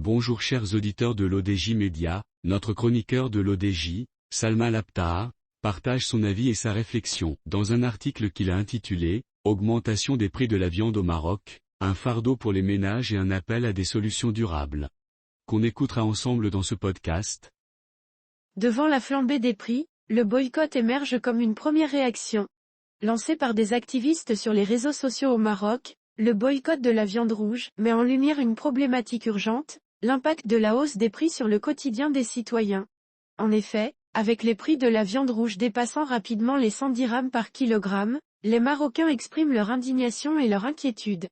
Bonjour chers auditeurs de l'ODJ Média, notre chroniqueur de l'ODJ, Salma Labtaha, partage son avis et sa réflexion dans un article qu'il a intitulé « Augmentation des prix de la viande au Maroc, un fardeau pour les ménages et un appel à des solutions durables », qu'on écoutera ensemble dans ce podcast. Devant la flambée des prix, le boycott émerge comme une première réaction. Lancé par des activistes sur les réseaux sociaux au Maroc, le boycott de la viande rouge met en lumière une problématique urgente, l'impact de la hausse des prix sur le quotidien des citoyens. En effet, avec les prix de la viande rouge dépassant rapidement les 100 dirhams par kilogramme, les Marocains expriment leur indignation et leur inquiétude.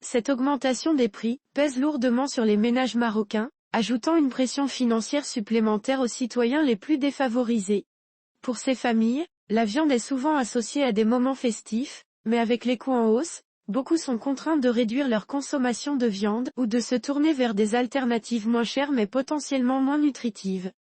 Cette augmentation des prix pèse lourdement sur les ménages marocains, ajoutant une pression financière supplémentaire aux citoyens les plus défavorisés. Pour ces familles, la viande est souvent associée à des moments festifs, mais avec les coûts en hausse, beaucoup sont contraints de réduire leur consommation de viande ou de se tourner vers des alternatives moins chères mais potentiellement moins nutritives.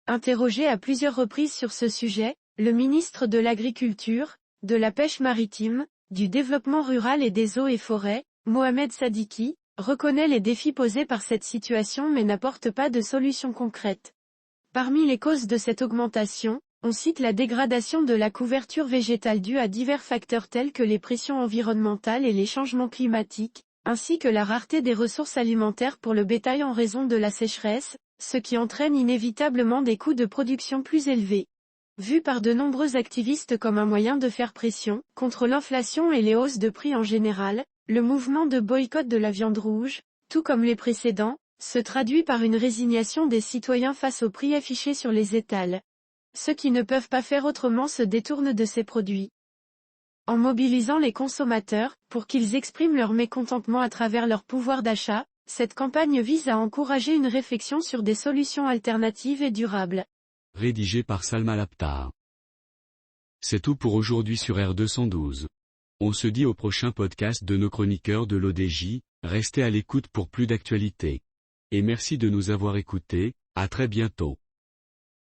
Interrogé à plusieurs reprises sur ce sujet, le ministre de l'Agriculture, de la Pêche maritime, du Développement rural et des eaux et forêts, Mohamed Sadiki, reconnaît les défis posés par cette situation mais n'apporte pas de solution concrète. Parmi les causes de cette augmentation, on cite la dégradation de la couverture végétale due à divers facteurs tels que les pressions environnementales et les changements climatiques, ainsi que la rareté des ressources alimentaires pour le bétail en raison de la sécheresse, ce qui entraîne inévitablement des coûts de production plus élevés. Vu par de nombreux activistes comme un moyen de faire pression contre l'inflation et les hausses de prix en général, le mouvement de boycott de la viande rouge, tout comme les précédents, se traduit par une résignation des citoyens face aux prix affichés sur les étals. Ceux qui ne peuvent pas faire autrement se détournent de ces produits. En mobilisant les consommateurs, pour qu'ils expriment leur mécontentement à travers leur pouvoir d'achat, cette campagne vise à encourager une réflexion sur des solutions alternatives et durables. Rédigé par Salma Labtaha. C'est tout pour aujourd'hui sur R212. On se dit au prochain podcast de nos chroniqueurs de l'ODJ, restez à l'écoute pour plus d'actualités. Et merci de nous avoir écoutés, à très bientôt.